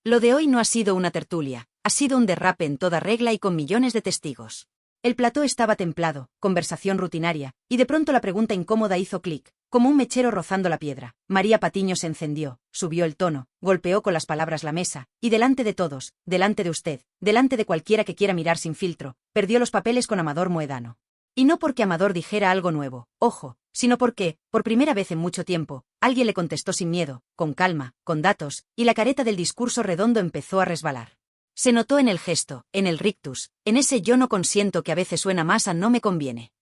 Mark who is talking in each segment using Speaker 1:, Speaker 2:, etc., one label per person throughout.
Speaker 1: Lo de hoy no ha sido una tertulia, ha sido un derrape en toda regla y con millones de testigos. El plató estaba templado, conversación rutinaria, y de pronto la pregunta incómoda hizo clic, como un mechero rozando la piedra. María Patiño se encendió, subió el tono, golpeó con las palabras la mesa, y delante de todos, delante de usted, delante de cualquiera que quiera mirar sin filtro, perdió los papeles con Amador Moedano. Y no porque Amador dijera algo nuevo, ojo, sino porque, por primera vez en mucho tiempo, alguien le contestó sin miedo, con calma, con datos, y la careta del discurso redondo empezó a resbalar. Se notó en el gesto, en el rictus, en ese yo no consiento que a veces suena más a no me conviene.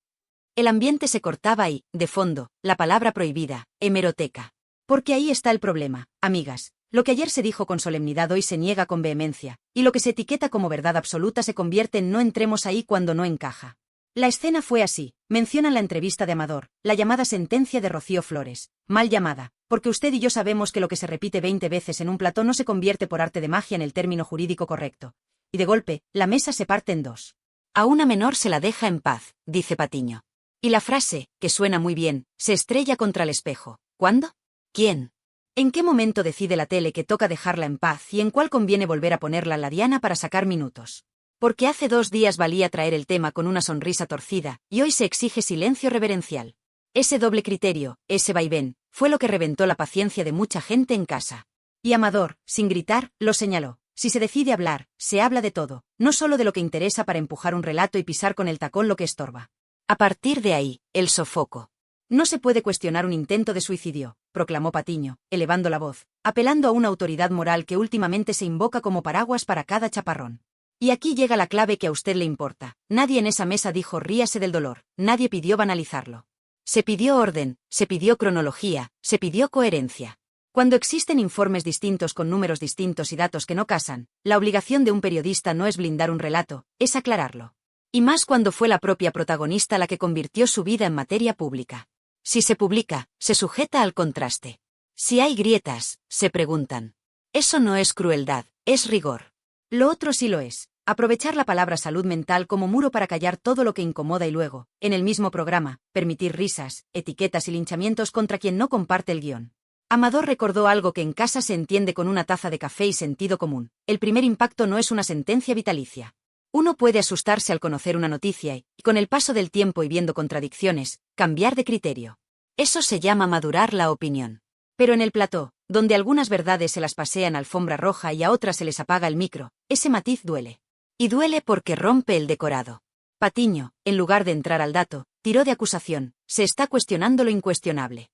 Speaker 1: El ambiente se cortaba y, de fondo, la palabra prohibida, hemeroteca. Porque ahí está el problema, amigas. Lo que ayer se dijo con solemnidad hoy se niega con vehemencia, y lo que se etiqueta como verdad absoluta se convierte en no entremos ahí cuando no encaja. La escena fue así, mencionan la entrevista de Amador, la llamada sentencia de Rocío Flores, mal llamada, porque usted y yo sabemos que lo que se repite 20 veces en un plató no se convierte por arte de magia en el término jurídico correcto. Y de golpe, la mesa se parte en dos. A una menor se la deja en paz, dice Patiño. Y la frase, que suena muy bien, se estrella contra el espejo. ¿Cuándo? ¿Quién? ¿En qué momento decide la tele que toca dejarla en paz y en cuál conviene volver a ponerla en la diana para sacar minutos? Porque hace 2 días valía traer el tema con una sonrisa torcida, y hoy se exige silencio reverencial. Ese doble criterio, ese vaivén, fue lo que reventó la paciencia de mucha gente en casa. Y Amador, sin gritar, lo señaló. Si se decide hablar, se habla de todo, no solo de lo que interesa para empujar un relato y pisar con el tacón lo que estorba. A partir de ahí, el sofoco. No se puede cuestionar un intento de suicidio, proclamó Patiño, elevando la voz, apelando a una autoridad moral que últimamente se invoca como paraguas para cada chaparrón. Y aquí llega la clave que a usted le importa. Nadie en esa mesa dijo ríase del dolor, nadie pidió banalizarlo. Se pidió orden, se pidió cronología, se pidió coherencia. Cuando existen informes distintos con números distintos y datos que no casan, la obligación de un periodista no es blindar un relato, es aclararlo. Y más cuando fue la propia protagonista la que convirtió su vida en materia pública. Si se publica, se sujeta al contraste. Si hay grietas, se preguntan. Eso no es crueldad, es rigor. Lo otro sí lo es. Aprovechar la palabra salud mental como muro para callar todo lo que incomoda y luego, en el mismo programa, permitir risas, etiquetas y linchamientos contra quien no comparte el guión. Amador recordó algo que en casa se entiende con una taza de café y sentido común. El primer impacto no es una sentencia vitalicia. Uno puede asustarse al conocer una noticia y, con el paso del tiempo y viendo contradicciones, cambiar de criterio. Eso se llama madurar la opinión. Pero en el plató, donde algunas verdades se las pasean alfombra roja y a otras se les apaga el micro, ese matiz duele. Y duele porque rompe el decorado. Patiño, en lugar de entrar al dato, tiró de acusación, se está cuestionando lo incuestionable.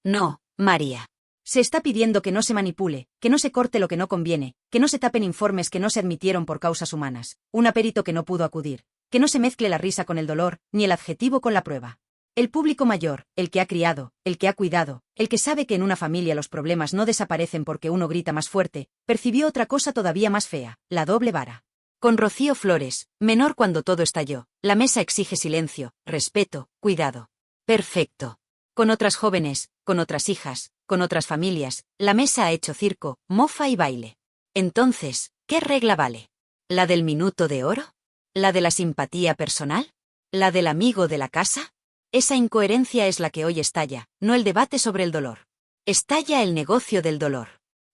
Speaker 1: No, María. Se está pidiendo que no se manipule, que no se corte lo que no conviene, que no se tapen informes que no se admitieron por causas humanas, un aperito que no pudo acudir, que no se mezcle la risa con el dolor, ni el adjetivo con la prueba. El público mayor, el que ha criado, el que ha cuidado, el que sabe que en una familia los problemas no desaparecen porque uno grita más fuerte, percibió otra cosa todavía más fea, la doble vara. Con Rocío Flores, menor cuando todo estalló, la mesa exige silencio, respeto, cuidado. Perfecto. Con otras jóvenes, con otras hijas, con otras familias, la mesa ha hecho circo, mofa y baile. Entonces, ¿qué regla vale? ¿La del minuto de oro? ¿La de la simpatía personal? ¿La del amigo de la casa? Esa incoherencia es la que hoy estalla, no el debate sobre el dolor. Estalla el negocio del dolor.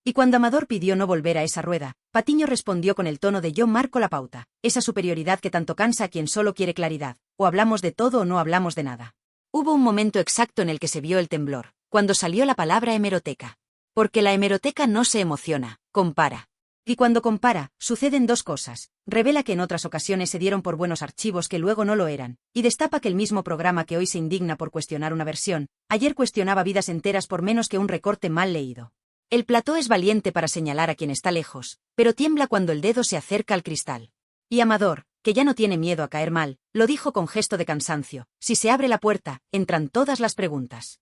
Speaker 1: Y cuando Amador pidió no volver a esa rueda, Patiño respondió con el tono de yo marco la pauta, esa superioridad que tanto cansa a quien solo quiere claridad, o hablamos de todo o no hablamos de nada. Hubo un momento exacto en el que se vio el temblor, cuando salió la palabra hemeroteca. Porque la hemeroteca no se emociona, compara. Y cuando compara, suceden dos cosas, revela que en otras ocasiones se dieron por buenos archivos que luego no lo eran, y destapa que el mismo programa que hoy se indigna por cuestionar una versión, ayer cuestionaba vidas enteras por menos que un recorte mal leído. El plató es valiente para señalar a quien está lejos, pero tiembla cuando el dedo se acerca al cristal. Y Amador, que ya no tiene miedo a caer mal, lo dijo con gesto de cansancio, si se abre la puerta, entran todas las preguntas.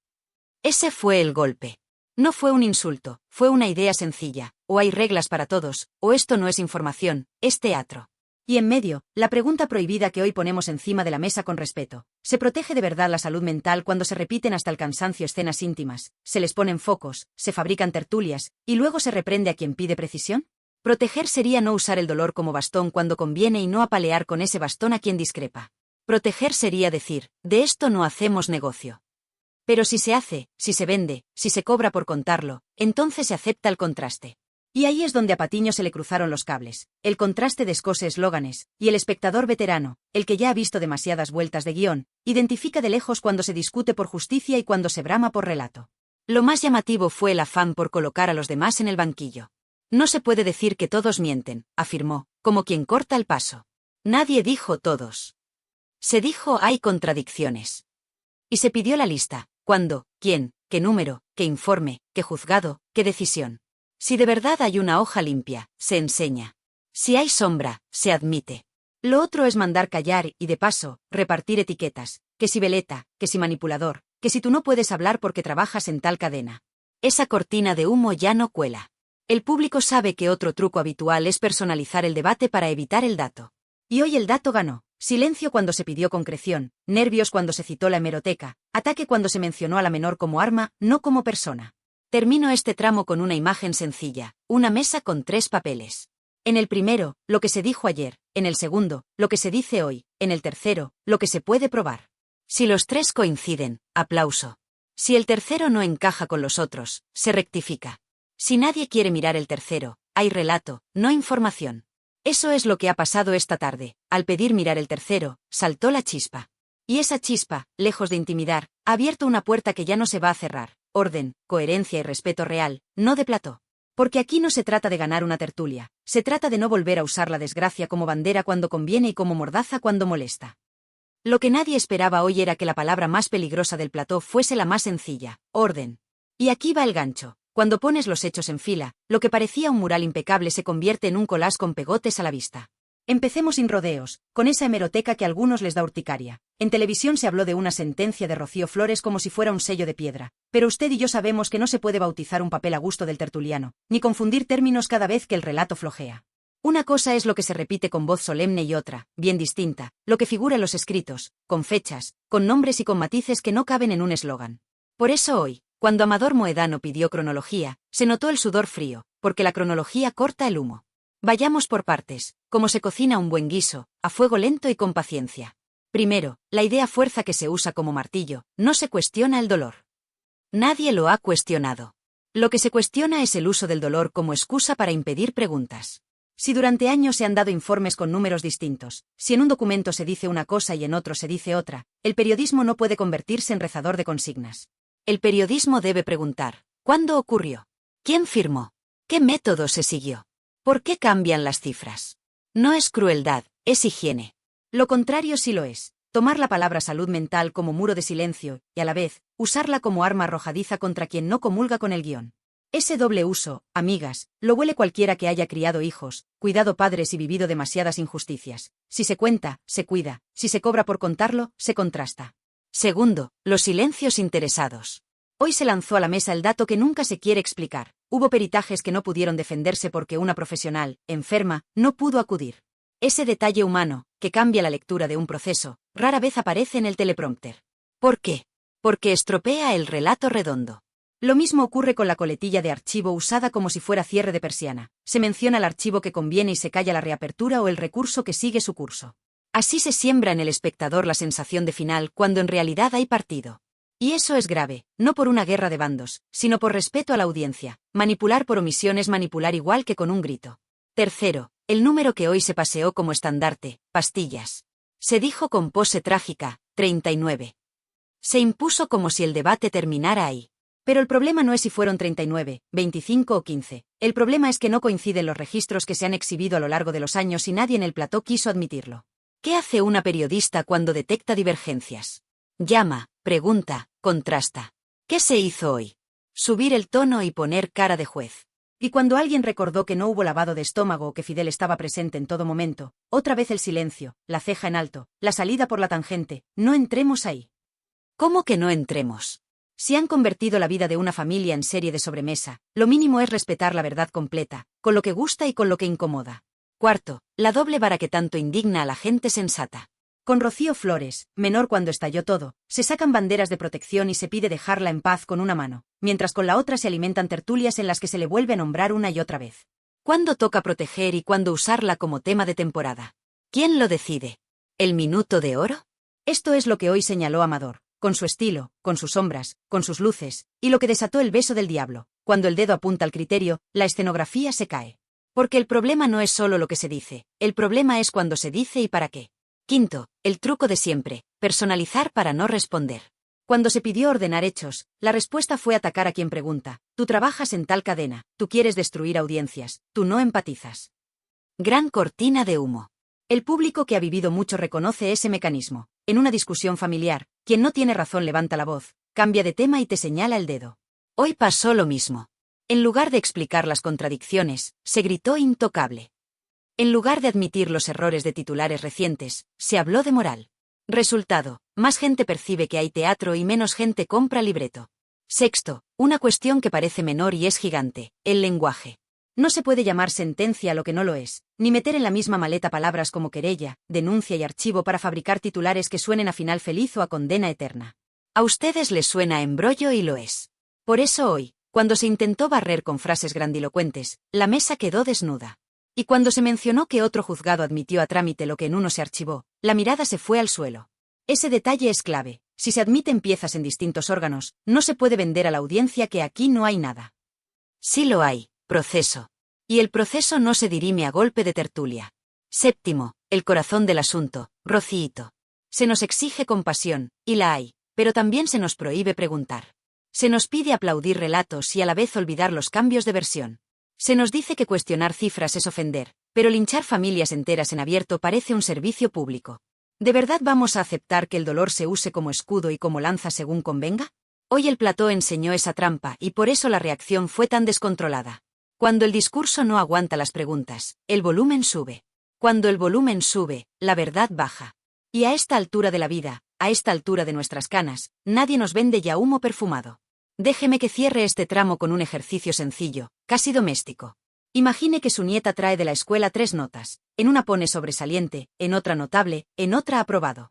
Speaker 1: Ese fue el golpe. No fue un insulto, fue una idea sencilla, o hay reglas para todos, o esto no es información, es teatro. Y en medio, la pregunta prohibida que hoy ponemos encima de la mesa con respeto. ¿Se protege de verdad la salud mental cuando se repiten hasta el cansancio escenas íntimas, se les ponen focos, se fabrican tertulias, y luego se reprende a quien pide precisión? Proteger sería no usar el dolor como bastón cuando conviene y no apalear con ese bastón a quien discrepa. Proteger sería decir, de esto no hacemos negocio. Pero si se hace, si se vende, si se cobra por contarlo, entonces se acepta el contraste. Y ahí es donde a Patiño se le cruzaron los cables, el contraste de escose eslóganes, y el espectador veterano, el que ya ha visto demasiadas vueltas de guión, identifica de lejos cuando se discute por justicia y cuando se brama por relato. Lo más llamativo fue el afán por colocar a los demás en el banquillo. No se puede decir que todos mienten, afirmó, como quien corta el paso. Nadie dijo todos. Se dijo hay contradicciones. Y se pidió la lista, cuándo, quién, qué número, qué informe, qué juzgado, qué decisión. Si de verdad hay una hoja limpia, se enseña. Si hay sombra, se admite. Lo otro es mandar callar y, de paso, repartir etiquetas, que si veleta, que si manipulador, que si tú no puedes hablar porque trabajas en tal cadena. Esa cortina de humo ya no cuela. El público sabe que otro truco habitual es personalizar el debate para evitar el dato. Y hoy el dato ganó. Silencio cuando se pidió concreción, nervios cuando se citó la hemeroteca, ataque cuando se mencionó a la menor como arma, no como persona. Termino este tramo con una imagen sencilla, una mesa con 3 papeles. En el primero, lo que se dijo ayer, en el segundo, lo que se dice hoy, en el tercero, lo que se puede probar. Si los 3 coinciden, aplauso. Si el tercero no encaja con los otros, se rectifica. Si nadie quiere mirar el tercero, hay relato, no información. Eso es lo que ha pasado esta tarde. Al pedir mirar el tercero, saltó la chispa. Y esa chispa, lejos de intimidar, ha abierto una puerta que ya no se va a cerrar. Orden, coherencia y respeto real, no de plató. Porque aquí no se trata de ganar una tertulia, se trata de no volver a usar la desgracia como bandera cuando conviene y como mordaza cuando molesta. Lo que nadie esperaba hoy era que la palabra más peligrosa del plató fuese la más sencilla, orden. Y aquí va el gancho. Cuando pones los hechos en fila, lo que parecía un mural impecable se convierte en un collage con pegotes a la vista. Empecemos sin rodeos, con esa hemeroteca que a algunos les da urticaria. En televisión se habló de una sentencia de Rocío Flores como si fuera un sello de piedra, pero usted y yo sabemos que no se puede bautizar un papel a gusto del tertuliano, ni confundir términos cada vez que el relato flojea. Una cosa es lo que se repite con voz solemne y otra, bien distinta, lo que figura en los escritos, con fechas, con nombres y con matices que no caben en un eslogan. Por eso hoy, cuando Amador Moedano pidió cronología, se notó el sudor frío, porque la cronología corta el humo. Vayamos por partes, como se cocina un buen guiso, a fuego lento y con paciencia. Primero, la idea fuerza que se usa como martillo, no se cuestiona el dolor. Nadie lo ha cuestionado. Lo que se cuestiona es el uso del dolor como excusa para impedir preguntas. Si durante años se han dado informes con números distintos, si en un documento se dice una cosa y en otro se dice otra, el periodismo no puede convertirse en rezador de consignas. El periodismo debe preguntar, ¿cuándo ocurrió? ¿Quién firmó? ¿Qué método se siguió? ¿Por qué cambian las cifras? No es crueldad, es higiene. Lo contrario sí lo es, tomar la palabra salud mental como muro de silencio, y a la vez, usarla como arma arrojadiza contra quien no comulga con el guión. Ese doble uso, amigas, lo huele cualquiera que haya criado hijos, cuidado padres y vivido demasiadas injusticias. Si se cuenta, se cuida, si se cobra por contarlo, se contrasta. Segundo, los silencios interesados. Hoy se lanzó a la mesa el dato que nunca se quiere explicar. Hubo peritajes que no pudieron defenderse porque una profesional, enferma, no pudo acudir. Ese detalle humano, que cambia la lectura de un proceso, rara vez aparece en el teleprompter. ¿Por qué? Porque estropea el relato redondo. Lo mismo ocurre con la coletilla de archivo usada como si fuera cierre de persiana. Se menciona el archivo que conviene y se calla la reapertura o el recurso que sigue su curso. Así se siembra en el espectador la sensación de final cuando en realidad hay partido. Y eso es grave, no por una guerra de bandos, sino por respeto a la audiencia. Manipular por omisión es manipular igual que con un grito. Tercero, el número que hoy se paseó como estandarte, pastillas. Se dijo con pose trágica, 39. Se impuso como si el debate terminara ahí. Pero el problema no es si fueron 39, 25 o 15. El problema es que no coinciden los registros que se han exhibido a lo largo de los años y nadie en el plató quiso admitirlo. ¿Qué hace una periodista cuando detecta divergencias? Llama, pregunta, contrasta. ¿Qué se hizo hoy? Subir el tono y poner cara de juez. Y cuando alguien recordó que no hubo lavado de estómago o que Fidel estaba presente en todo momento, otra vez el silencio, la ceja en alto, la salida por la tangente, no entremos ahí. ¿Cómo que no entremos? Si han convertido la vida de una familia en serie de sobremesa, lo mínimo es respetar la verdad completa, con lo que gusta y con lo que incomoda. Cuarto, la doble vara que tanto indigna a la gente sensata. Con Rocío Flores, menor cuando estalló todo, se sacan banderas de protección y se pide dejarla en paz con una mano, mientras con la otra se alimentan tertulias en las que se le vuelve a nombrar una y otra vez. ¿Cuándo toca proteger y cuándo usarla como tema de temporada? ¿Quién lo decide? ¿El minuto de oro? Esto es lo que hoy señaló Amador, con su estilo, con sus sombras, con sus luces, y lo que desató el beso del diablo, cuando el dedo apunta al criterio, la escenografía se cae. Porque el problema no es solo lo que se dice, el problema es cuando se dice y para qué. Quinto, el truco de siempre, personalizar para no responder. Cuando se pidió ordenar hechos, la respuesta fue atacar a quien pregunta. Tú trabajas en tal cadena, tú quieres destruir audiencias, tú no empatizas. Gran cortina de humo. El público que ha vivido mucho reconoce ese mecanismo. En una discusión familiar, quien no tiene razón levanta la voz, cambia de tema y te señala el dedo. Hoy pasó lo mismo. En lugar de explicar las contradicciones, se gritó intocable. En lugar de admitir los errores de titulares recientes, se habló de moral. Resultado, más gente percibe que hay teatro y menos gente compra libreto. Sexto, una cuestión que parece menor y es gigante, el lenguaje. No se puede llamar sentencia a lo que no lo es, ni meter en la misma maleta palabras como querella, denuncia y archivo para fabricar titulares que suenen a final feliz o a condena eterna. A ustedes les suena a embrollo y lo es. Por eso hoy, cuando se intentó barrer con frases grandilocuentes, la mesa quedó desnuda. Y cuando se mencionó que otro juzgado admitió a trámite lo que en uno se archivó, la mirada se fue al suelo. Ese detalle es clave. Si se admiten piezas en distintos órganos, no se puede vender a la audiencia que aquí no hay nada. Sí lo hay, proceso. Y el proceso no se dirime a golpe de tertulia. Séptimo, el corazón del asunto, Rocíito. Se nos exige compasión, y la hay, pero también se nos prohíbe preguntar. Se nos pide aplaudir relatos y a la vez olvidar los cambios de versión. Se nos dice que cuestionar cifras es ofender, pero linchar familias enteras en abierto parece un servicio público. ¿De verdad vamos a aceptar que el dolor se use como escudo y como lanza según convenga? Hoy el plató enseñó esa trampa y por eso la reacción fue tan descontrolada. Cuando el discurso no aguanta las preguntas, el volumen sube. Cuando el volumen sube, la verdad baja. Y a esta altura de la vida, a esta altura de nuestras canas, nadie nos vende ya humo perfumado. Déjeme que cierre este tramo con un ejercicio sencillo, casi doméstico. Imagine que su nieta trae de la escuela 3 notas, en una pone sobresaliente, en otra notable, en otra aprobado.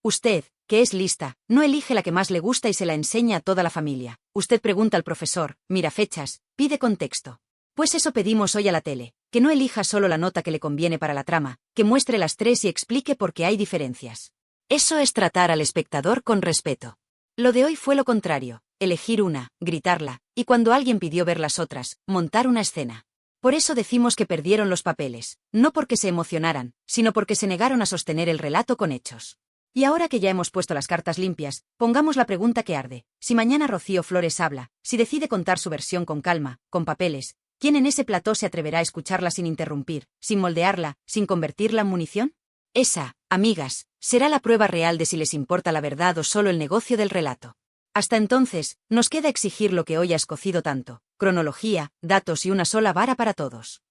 Speaker 1: Usted, que es lista, no elige la que más le gusta y se la enseña a toda la familia. Usted pregunta al profesor, mira fechas, pide contexto. Pues eso pedimos hoy a la tele, que no elija solo la nota que le conviene para la trama, que muestre las 3 y explique por qué hay diferencias. Eso es tratar al espectador con respeto. Lo de hoy fue lo contrario, elegir una, gritarla, y cuando alguien pidió ver las otras, montar una escena. Por eso decimos que perdieron los papeles, no porque se emocionaran, sino porque se negaron a sostener el relato con hechos. Y ahora que ya hemos puesto las cartas limpias, pongamos la pregunta que arde. Si mañana Rocío Flores habla, si decide contar su versión con calma, con papeles, ¿quién en ese plató se atreverá a escucharla sin interrumpir, sin moldearla, sin convertirla en munición? Esa, amigas, será la prueba real de si les importa la verdad o solo el negocio del relato. Hasta entonces, nos queda exigir lo que hoy ha escocido tanto, cronología, datos y una sola vara para todos.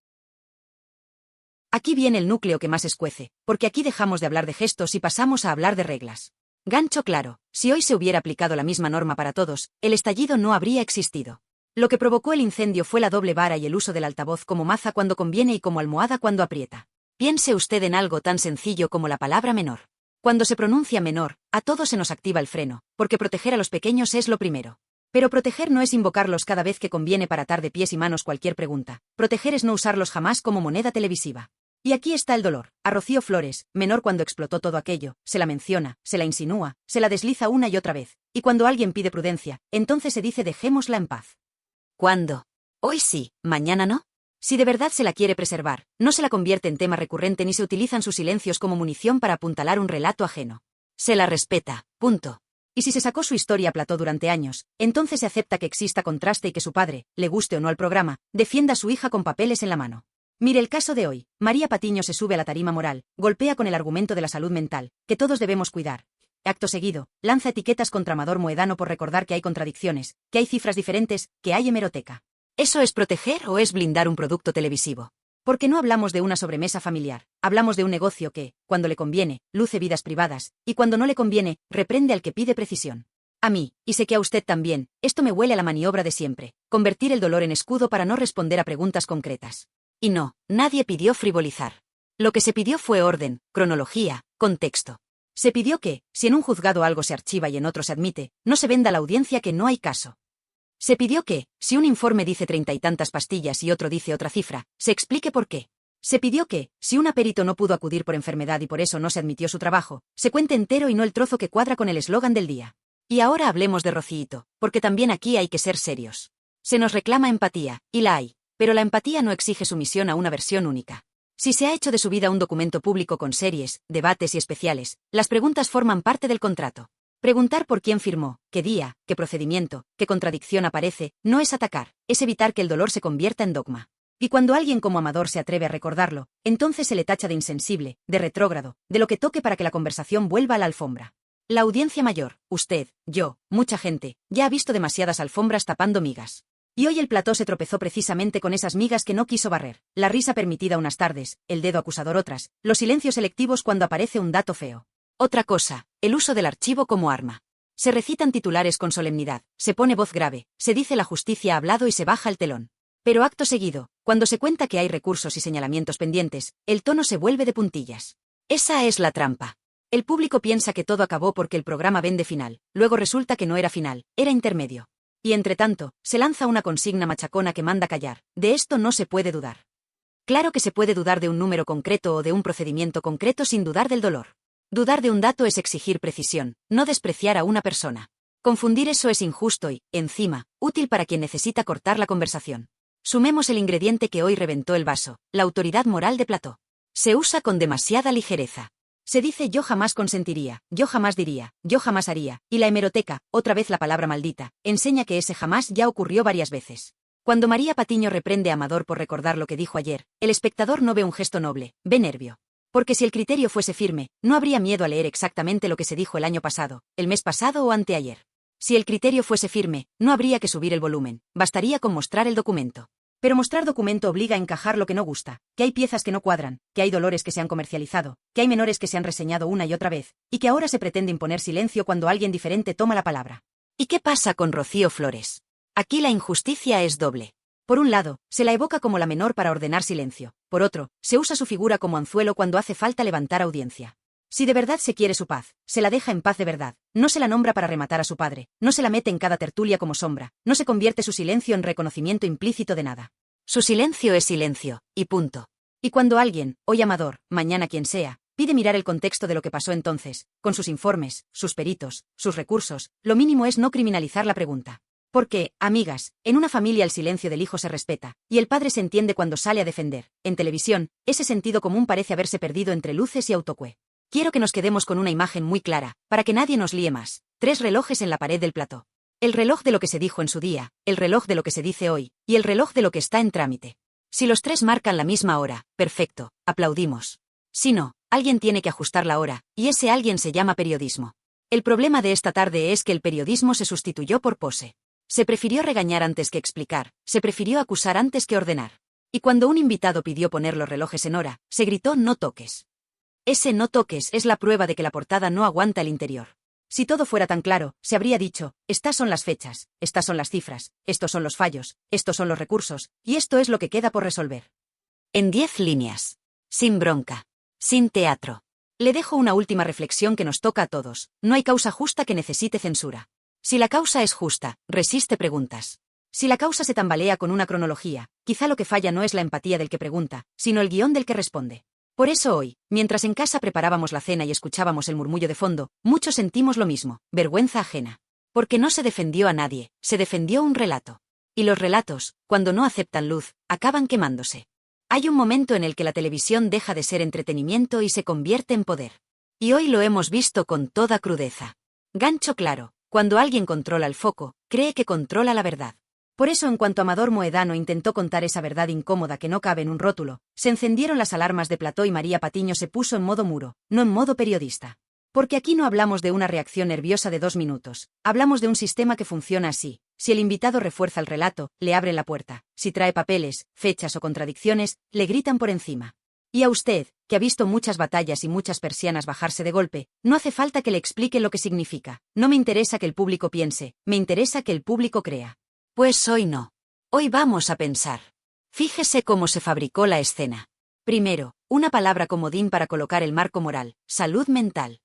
Speaker 1: Aquí viene el núcleo que más escuece, porque aquí dejamos de hablar de gestos y pasamos a hablar de reglas. Gancho claro, si hoy se hubiera aplicado la misma norma para todos, el estallido no habría existido. Lo que provocó el incendio fue la doble vara y el uso del altavoz como maza cuando conviene y como almohada cuando aprieta. Piense usted en algo tan sencillo como la palabra menor. Cuando se pronuncia menor, a todos se nos activa el freno, porque proteger a los pequeños es lo primero. Pero proteger no es invocarlos cada vez que conviene para atar de pies y manos cualquier pregunta. Proteger es no usarlos jamás como moneda televisiva. Y aquí está el dolor. A Rocío Flores, menor cuando explotó todo aquello, se la menciona, se la insinúa, se la desliza una y otra vez. Y cuando alguien pide prudencia, entonces se dice dejémosla en paz. ¿Cuándo? Hoy sí, mañana no. Si de verdad se la quiere preservar, no se la convierte en tema recurrente ni se utilizan sus silencios como munición para apuntalar un relato ajeno. Se la respeta, punto. Y si se sacó su historia a plató durante años, entonces se acepta que exista contraste y que su padre, le guste o no al programa, defienda a su hija con papeles en la mano. Mire el caso de hoy. María Patiño se sube a la tarima moral, golpea con el argumento de la salud mental, que todos debemos cuidar. Acto seguido, lanza etiquetas contra Amador Moedano por recordar que hay contradicciones, que hay cifras diferentes, que hay hemeroteca. ¿Eso es proteger o es blindar un producto televisivo? Porque no hablamos de una sobremesa familiar, hablamos de un negocio que, cuando le conviene, luce vidas privadas, y cuando no le conviene, reprende al que pide precisión. A mí, y sé que a usted también, esto me huele a la maniobra de siempre, convertir el dolor en escudo para no responder a preguntas concretas. Y no, nadie pidió frivolizar. Lo que se pidió fue orden, cronología, contexto. Se pidió que, si en un juzgado algo se archiva y en otro se admite, no se venda a la audiencia que no hay caso. Se pidió que, si un informe dice 30 y tantas pastillas y otro dice otra cifra, se explique por qué. Se pidió que, si un perito no pudo acudir por enfermedad y por eso no se admitió su trabajo, se cuente entero y no el trozo que cuadra con el eslogan del día. Y ahora hablemos de Rocíito, porque también aquí hay que ser serios. Se nos reclama empatía, y la hay, pero la empatía no exige sumisión a una versión única. Si se ha hecho de su vida un documento público con series, debates y especiales, las preguntas forman parte del contrato. Preguntar por quién firmó, qué día, qué procedimiento, qué contradicción aparece, no es atacar, es evitar que el dolor se convierta en dogma. Y cuando alguien como Amador se atreve a recordarlo, entonces se le tacha de insensible, de retrógrado, de lo que toque para que la conversación vuelva a la alfombra. La audiencia mayor, usted, yo, mucha gente, ya ha visto demasiadas alfombras tapando migas. Y hoy el plató se tropezó precisamente con esas migas que no quiso barrer, la risa permitida unas tardes, el dedo acusador otras, los silencios selectivos cuando aparece un dato feo. Otra cosa, el uso del archivo como arma. Se recitan titulares con solemnidad, se pone voz grave, se dice la justicia ha hablado y se baja el telón. Pero acto seguido, cuando se cuenta que hay recursos y señalamientos pendientes, el tono se vuelve de puntillas. Esa es la trampa. El público piensa que todo acabó porque el programa vende final, luego resulta que no era final, era intermedio. Y entre tanto, se lanza una consigna machacona que manda callar, de esto no se puede dudar. Claro que se puede dudar de un número concreto o de un procedimiento concreto sin dudar del dolor. Dudar de un dato es exigir precisión, no despreciar a una persona. Confundir eso es injusto y, encima, útil para quien necesita cortar la conversación. Sumemos el ingrediente que hoy reventó el vaso, la autoridad moral de Plató. Se usa con demasiada ligereza. Se dice yo jamás consentiría, yo jamás diría, yo jamás haría, y la hemeroteca, otra vez la palabra maldita, enseña que ese jamás ya ocurrió varias veces. Cuando María Patiño reprende a Amador por recordar lo que dijo ayer, el espectador no ve un gesto noble, ve nervio. Porque si el criterio fuese firme, no habría miedo a leer exactamente lo que se dijo el año pasado, el mes pasado o anteayer. Si el criterio fuese firme, no habría que subir el volumen, bastaría con mostrar el documento. Pero mostrar documento obliga a encajar lo que no gusta, que hay piezas que no cuadran, que hay dolores que se han comercializado, que hay menores que se han reseñado una y otra vez, y que ahora se pretende imponer silencio cuando alguien diferente toma la palabra. ¿Y qué pasa con Rocío Flores? Aquí la injusticia es doble. Por un lado, se la evoca como la menor para ordenar silencio, por otro, se usa su figura como anzuelo cuando hace falta levantar audiencia. Si de verdad se quiere su paz, se la deja en paz de verdad, no se la nombra para rematar a su padre, no se la mete en cada tertulia como sombra, no se convierte su silencio en reconocimiento implícito de nada. Su silencio es silencio, y punto. Y cuando alguien, hoy Amador, mañana quien sea, pide mirar el contexto de lo que pasó entonces, con sus informes, sus peritos, sus recursos, lo mínimo es no criminalizar la pregunta. Porque, amigas, en una familia el silencio del hijo se respeta, y el padre se entiende cuando sale a defender. En televisión, ese sentido común parece haberse perdido entre luces y autocue. Quiero que nos quedemos con una imagen muy clara, para que nadie nos líe más. 3 relojes en la pared del plató. El reloj de lo que se dijo en su día, el reloj de lo que se dice hoy, y el reloj de lo que está en trámite. Si los 3 marcan la misma hora, perfecto, aplaudimos. Si no, alguien tiene que ajustar la hora, y ese alguien se llama periodismo. El problema de esta tarde es que el periodismo se sustituyó por pose. Se prefirió regañar antes que explicar, se prefirió acusar antes que ordenar. Y cuando un invitado pidió poner los relojes en hora, se gritó no toques. Ese no toques es la prueba de que la portada no aguanta el interior. Si todo fuera tan claro, se habría dicho, estas son las fechas, estas son las cifras, estos son los fallos, estos son los recursos, y esto es lo que queda por resolver. En 10 líneas. Sin bronca. Sin teatro. Le dejo una última reflexión que nos toca a todos. No hay causa justa que necesite censura. Si la causa es justa, resiste preguntas. Si la causa se tambalea con una cronología, quizá lo que falla no es la empatía del que pregunta, sino el guión del que responde. Por eso hoy, mientras en casa preparábamos la cena y escuchábamos el murmullo de fondo, muchos sentimos lo mismo, vergüenza ajena. Porque no se defendió a nadie, se defendió un relato. Y los relatos, cuando no aceptan luz, acaban quemándose. Hay un momento en el que la televisión deja de ser entretenimiento y se convierte en poder. Y hoy lo hemos visto con toda crudeza. Gancho claro, cuando alguien controla el foco, cree que controla la verdad. Por eso en cuanto Amador Moedano intentó contar esa verdad incómoda que no cabe en un rótulo, se encendieron las alarmas de Plató y María Patiño se puso en modo muro, no en modo periodista. Porque aquí no hablamos de una reacción nerviosa de 2 minutos, hablamos de un sistema que funciona así. Si el invitado refuerza el relato, le abren la puerta. Si trae papeles, fechas o contradicciones, le gritan por encima. Y a usted, que ha visto muchas batallas y muchas persianas bajarse de golpe, no hace falta que le explique lo que significa. No me interesa que el público piense, me interesa que el público crea. Pues hoy no. Hoy vamos a pensar. Fíjese cómo se fabricó la escena. Primero, una palabra comodín para colocar el marco moral, salud mental.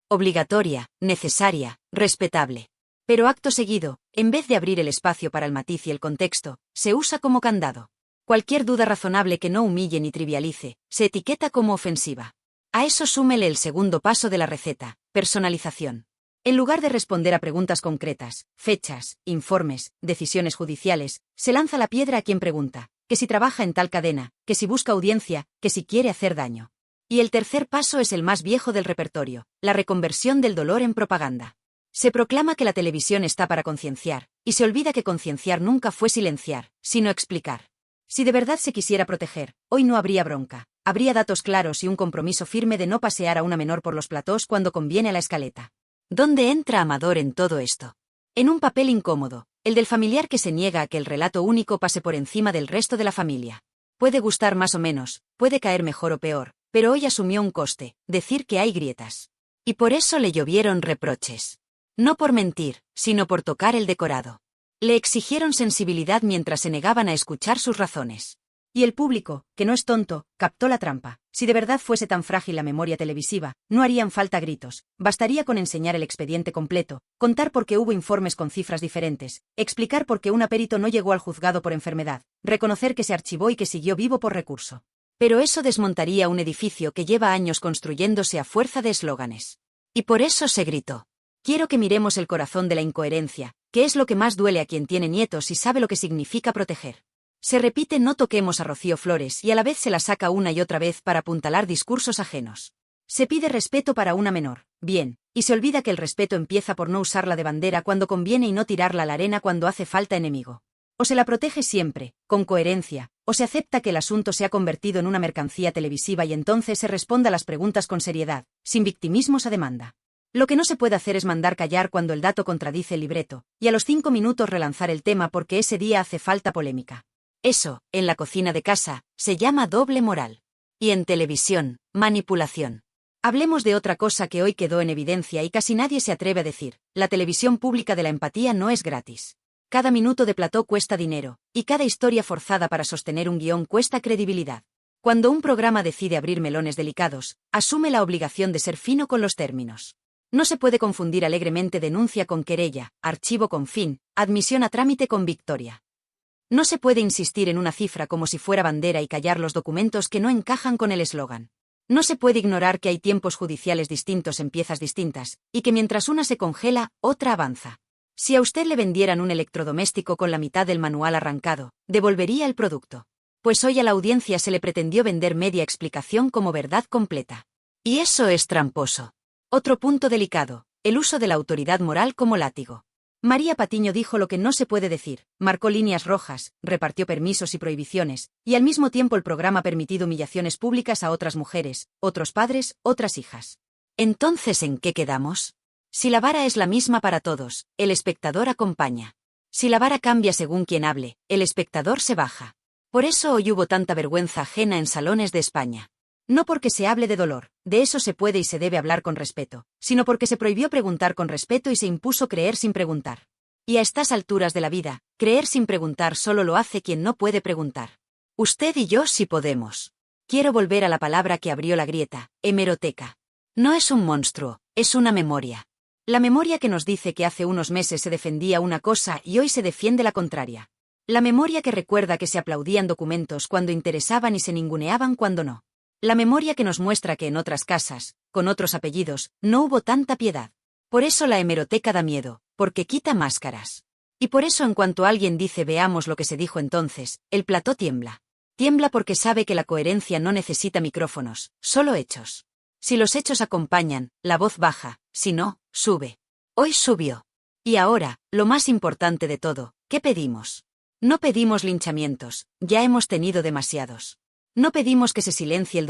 Speaker 1: Obligatoria, necesaria, respetable. Pero acto seguido, en vez de abrir el espacio para el matiz y el contexto, se usa como candado. Cualquier duda razonable que no humille ni trivialice, se etiqueta como ofensiva. A eso súmele el segundo paso de la receta, personalización. En lugar de responder a preguntas concretas, fechas, informes, decisiones judiciales, se lanza la piedra a quien pregunta, que si trabaja en tal cadena, que si busca audiencia, que si quiere hacer daño. Y el tercer paso es el más viejo del repertorio, la reconversión del dolor en propaganda. Se proclama que la televisión está para concienciar, y se olvida que concienciar nunca fue silenciar, sino explicar. Si de verdad se quisiera proteger, hoy no habría bronca, habría datos claros y un compromiso firme de no pasear a una menor por los platós cuando conviene a la escaleta. ¿Dónde entra Amador en todo esto? En un papel incómodo, el del familiar que se niega a que el relato único pase por encima del resto de la familia. Puede gustar más o menos, puede caer mejor o peor, pero hoy asumió un coste, decir que hay grietas. Y por eso le llovieron reproches. No por mentir, sino por tocar el decorado. Le exigieron sensibilidad mientras se negaban a escuchar sus razones. Y el público, que no es tonto, captó la trampa. Si de verdad fuese tan frágil la memoria televisiva, no harían falta gritos, bastaría con enseñar el expediente completo, contar por qué hubo informes con cifras diferentes, explicar por qué un perito no llegó al juzgado por enfermedad, reconocer que se archivó y que siguió vivo por recurso. Pero eso desmontaría un edificio que lleva años construyéndose a fuerza de eslóganes. Y por eso se gritó. Quiero que miremos el corazón de la incoherencia, que es lo que más duele a quien tiene nietos y sabe lo que significa proteger. Se repite no toquemos a Rocío Flores y a la vez se la saca una y otra vez para apuntalar discursos ajenos. Se pide respeto para una menor, bien, y se olvida que el respeto empieza por no usarla de bandera cuando conviene y no tirarla a la arena cuando hace falta enemigo. O se la protege siempre, con coherencia, o se acepta que el asunto se ha convertido en una mercancía televisiva y entonces se responda a las preguntas con seriedad, sin victimismos a demanda. Lo que no se puede hacer es mandar callar cuando el dato contradice el libreto, y a los 5 minutos relanzar el tema porque ese día hace falta polémica. Eso, en la cocina de casa, se llama doble moral. Y en televisión, manipulación. Hablemos de otra cosa que hoy quedó en evidencia y casi nadie se atreve a decir, la televisión pública de la empatía no es gratis. Cada minuto de plató cuesta dinero, y cada historia forzada para sostener un guión cuesta credibilidad. Cuando un programa decide abrir melones delicados, asume la obligación de ser fino con los términos. No se puede confundir alegremente denuncia con querella, archivo con fin, admisión a trámite con victoria. No se puede insistir en una cifra como si fuera bandera y callar los documentos que no encajan con el eslogan. No se puede ignorar que hay tiempos judiciales distintos en piezas distintas, y que mientras una se congela, otra avanza. Si a usted le vendieran un electrodoméstico con la mitad del manual arrancado, devolvería el producto. Pues hoy a la audiencia se le pretendió vender media explicación como verdad completa. Y eso es tramposo. Otro punto delicado, el uso de la autoridad moral como látigo. María Patiño dijo lo que no se puede decir, marcó líneas rojas, repartió permisos y prohibiciones, y al mismo tiempo el programa ha permitido humillaciones públicas a otras mujeres, otros padres, otras hijas. Entonces, ¿en qué quedamos? Si la vara es la misma para todos, el espectador acompaña. Si la vara cambia según quien hable, el espectador se baja. Por eso hoy hubo tanta vergüenza ajena en salones de España. No porque se hable de dolor, de eso se puede y se debe hablar con respeto, sino porque se prohibió preguntar con respeto y se impuso creer sin preguntar. Y a estas alturas de la vida, creer sin preguntar solo lo hace quien no puede preguntar. Usted y yo sí podemos. Quiero volver a la palabra que abrió la grieta, hemeroteca. No es un monstruo, es una memoria. La memoria que nos dice que hace unos meses se defendía una cosa y hoy se defiende la contraria. La memoria que recuerda que se aplaudían documentos cuando interesaban y se ninguneaban cuando no. La memoria que nos muestra que en otras casas, con otros apellidos, no hubo tanta piedad. Por eso la hemeroteca da miedo, porque quita máscaras. Y por eso en cuanto alguien dice veamos lo que se dijo entonces, el plató tiembla. Tiembla porque sabe que la coherencia no necesita micrófonos, solo hechos. Si los hechos acompañan, la voz baja, si no, sube. Hoy subió. Y ahora, lo más importante de todo, ¿qué pedimos? No pedimos linchamientos, ya hemos tenido demasiados. No pedimos que se silencie el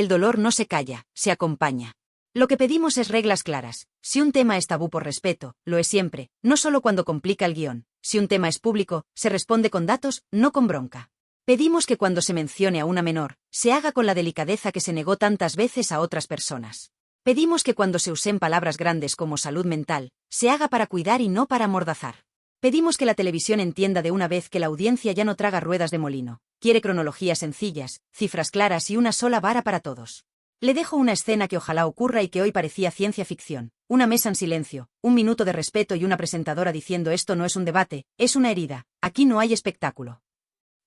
Speaker 1: dolor no se calla, se acompaña. Lo que pedimos es reglas claras. Si un tema es tabú por respeto, lo es siempre, no solo cuando complica el guión. Si un tema es público, se responde con datos, no con bronca. Pedimos que cuando se mencione a una menor, se haga con la delicadeza que se negó tantas veces a otras personas. Pedimos que cuando se usen palabras grandes como salud mental, se haga para cuidar y no para amordazar. Pedimos que la televisión entienda de una vez que la audiencia ya no traga ruedas de molino. Quiere cronologías sencillas, cifras claras y una sola vara para todos. Le dejo una escena que ojalá ocurra y que hoy parecía ciencia ficción. Una mesa en silencio, un minuto de respeto y una presentadora diciendo esto no es un debate, es una herida, aquí no hay espectáculo.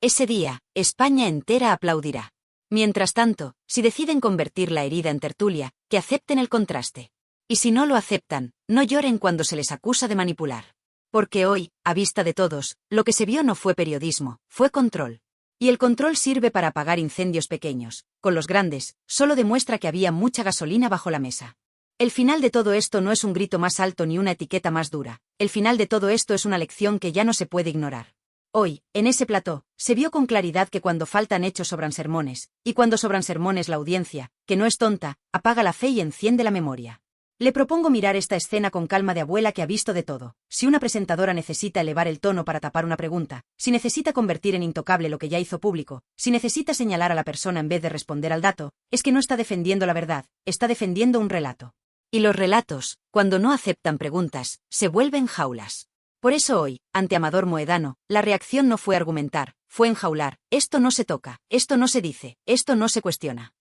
Speaker 1: Ese día, España entera aplaudirá. Mientras tanto, si deciden convertir la herida en tertulia, que acepten el contraste. Y si no lo aceptan, no lloren cuando se les acusa de manipular. Porque hoy, a vista de todos, lo que se vio no fue periodismo, fue control. Y el control sirve para apagar incendios pequeños. Con los grandes, solo demuestra que había mucha gasolina bajo la mesa. El final de todo esto no es un grito más alto ni una etiqueta más dura. El final de todo esto es una lección que ya no se puede ignorar. Hoy, en ese plató, se vio con claridad que cuando faltan hechos sobran sermones, y cuando sobran sermones la audiencia, que no es tonta, apaga la fe y enciende la memoria. Le propongo mirar esta escena con calma de abuela que ha visto de todo. Si una presentadora necesita elevar el tono para tapar una pregunta, si necesita convertir en intocable lo que ya hizo público, si necesita señalar a la persona en vez de responder al dato, es que no está defendiendo la verdad, está defendiendo un relato. Y los relatos, cuando no aceptan preguntas, se vuelven jaulas. Por eso hoy, ante Amador Moedano, la reacción no fue argumentar, fue enjaular: esto no se toca, esto no se dice, esto no se cuestiona.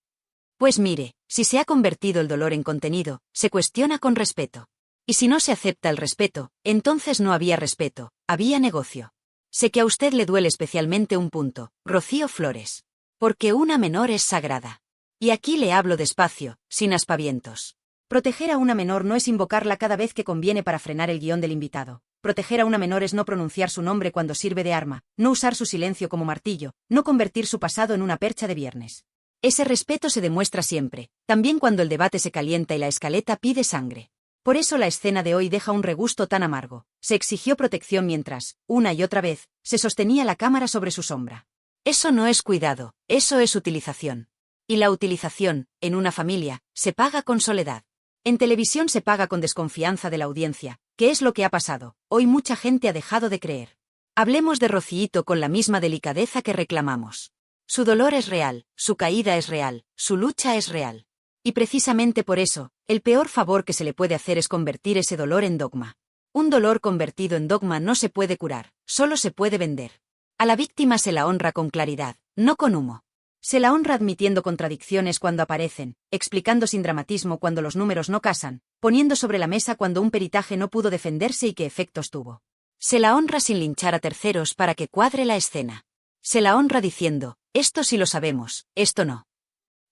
Speaker 1: Pues mire, si se ha convertido el dolor en contenido, se cuestiona con respeto. Y si no se acepta el respeto, entonces no había respeto, había negocio. Sé que a usted le duele especialmente un punto, Rocío Flores. Porque una menor es sagrada. Y aquí le hablo despacio, sin aspavientos. Proteger a una menor no es invocarla cada vez que conviene para frenar el guión del invitado. Proteger a una menor es no pronunciar su nombre cuando sirve de arma, no usar su silencio como martillo, no convertir su pasado en una percha de viernes. Ese respeto se demuestra siempre, también cuando el debate se calienta y la escaleta pide sangre. Por eso la escena de hoy deja un regusto tan amargo. Se exigió protección mientras, una y otra vez, se sostenía la cámara sobre su sombra. Eso no es cuidado, eso es utilización. Y la utilización, en una familia, se paga con soledad. En televisión se paga con desconfianza de la audiencia. ¿Qué es lo que ha pasado? Hoy mucha gente ha dejado de creer. Hablemos de Rocíito con la misma delicadeza que reclamamos. Su dolor es real, su caída es real, su lucha es real. Y precisamente por eso, el peor favor que se le puede hacer es convertir ese dolor en dogma. Un dolor convertido en dogma no se puede curar, solo se puede vender. A la víctima se la honra con claridad, no con humo. Se la honra admitiendo contradicciones cuando aparecen, explicando sin dramatismo cuando los números no casan, poniendo sobre la mesa cuando un peritaje no pudo defenderse y qué efectos tuvo. Se la honra sin linchar a terceros para que cuadre la escena. Se la honra diciendo: esto sí lo sabemos, esto no.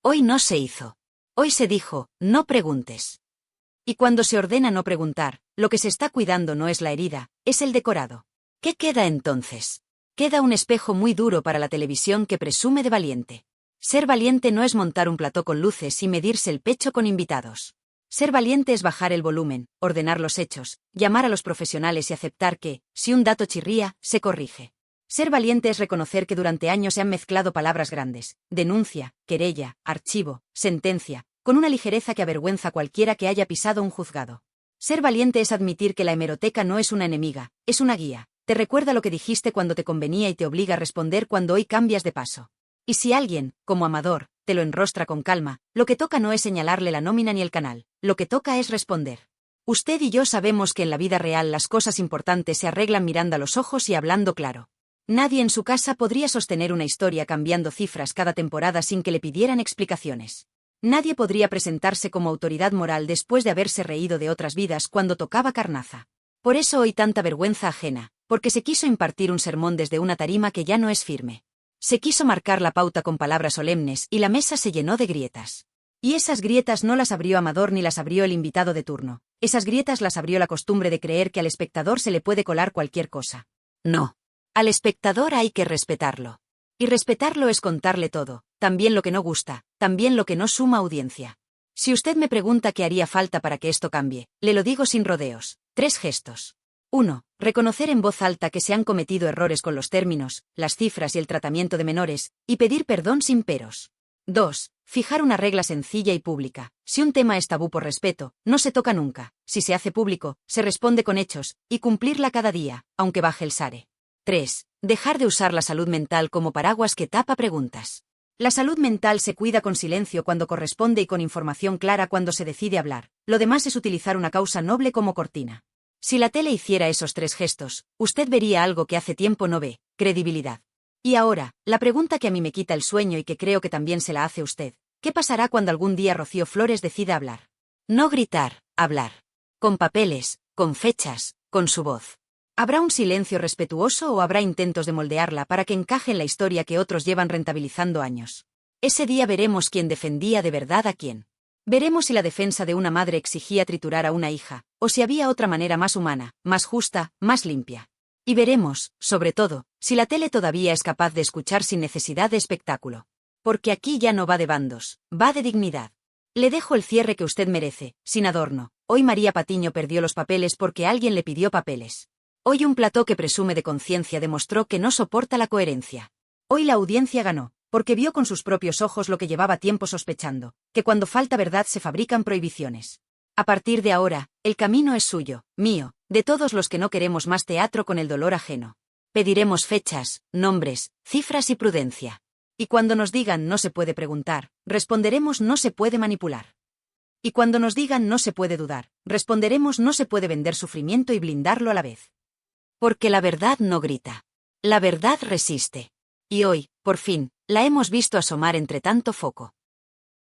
Speaker 1: Hoy no se hizo. Hoy se dijo: no preguntes. Y cuando se ordena no preguntar, lo que se está cuidando no es la herida, es el decorado. ¿Qué queda entonces? Queda un espejo muy duro para la televisión que presume de valiente. Ser valiente no es montar un plató con luces y medirse el pecho con invitados. Ser valiente es bajar el volumen, ordenar los hechos, llamar a los profesionales y aceptar que, si un dato chirría, se corrige. Ser valiente es reconocer que durante años se han mezclado palabras grandes: denuncia, querella, archivo, sentencia, con una ligereza que avergüenza a cualquiera que haya pisado un juzgado. Ser valiente es admitir que la hemeroteca no es una enemiga, es una guía. Te recuerda lo que dijiste cuando te convenía y te obliga a responder cuando hoy cambias de paso. Y si alguien, como Amador, te lo enrostra con calma, lo que toca no es señalarle la nómina ni el canal, lo que toca es responder. Usted y yo sabemos que en la vida real las cosas importantes se arreglan mirando a los ojos y hablando claro. Nadie en su casa podría sostener una historia cambiando cifras cada temporada sin que le pidieran explicaciones. Nadie podría presentarse como autoridad moral después de haberse reído de otras vidas cuando tocaba carnaza. Por eso hoy tanta vergüenza ajena, porque se quiso impartir un sermón desde una tarima que ya no es firme. Se quiso marcar la pauta con palabras solemnes y la mesa se llenó de grietas. Y esas grietas no las abrió Amador ni las abrió el invitado de turno. Esas grietas las abrió la costumbre de creer que al espectador se le puede colar cualquier cosa. No. Al espectador hay que respetarlo. Y respetarlo es contarle todo, también lo que no gusta, también lo que no suma audiencia. Si usted me pregunta qué haría falta para que esto cambie, le lo digo sin rodeos. 3 gestos. 1. Reconocer en voz alta que se han cometido errores con los términos, las cifras y el tratamiento de menores, y pedir perdón sin peros. 2. Fijar una regla sencilla y pública. Si un tema es tabú por respeto, no se toca nunca. Si se hace público, se responde con hechos, y cumplirla cada día, aunque baje el SARE. 3. Dejar de usar la salud mental como paraguas que tapa preguntas. La salud mental se cuida con silencio cuando corresponde y con información clara cuando se decide hablar. Lo demás es utilizar una causa noble como cortina. Si la tele hiciera esos 3 gestos, usted vería algo que hace tiempo no ve: credibilidad. Y ahora, la pregunta que a mí me quita el sueño y que creo que también se la hace usted: ¿qué pasará cuando algún día Rocío Flores decida hablar? No gritar, hablar. Con papeles, con fechas, con su voz. ¿Habrá un silencio respetuoso o habrá intentos de moldearla para que encaje en la historia que otros llevan rentabilizando años? Ese día veremos quién defendía de verdad a quién. Veremos si la defensa de una madre exigía triturar a una hija, o si había otra manera más humana, más justa, más limpia. Y veremos, sobre todo, si la tele todavía es capaz de escuchar sin necesidad de espectáculo. Porque aquí ya no va de bandos, va de dignidad. Le dejo el cierre que usted merece, sin adorno. Hoy María Patiño perdió los papeles porque alguien le pidió papeles. Hoy un plató que presume de conciencia demostró que no soporta la coherencia. Hoy la audiencia ganó, porque vio con sus propios ojos lo que llevaba tiempo sospechando, que cuando falta verdad se fabrican prohibiciones. A partir de ahora, el camino es suyo, mío, de todos los que no queremos más teatro con el dolor ajeno. Pediremos fechas, nombres, cifras y prudencia. Y cuando nos digan no se puede preguntar, responderemos no se puede manipular. Y cuando nos digan no se puede dudar, responderemos no se puede vender sufrimiento y blindarlo a la vez. Porque la verdad no grita. La verdad resiste. Y hoy, por fin, la hemos visto asomar entre tanto foco.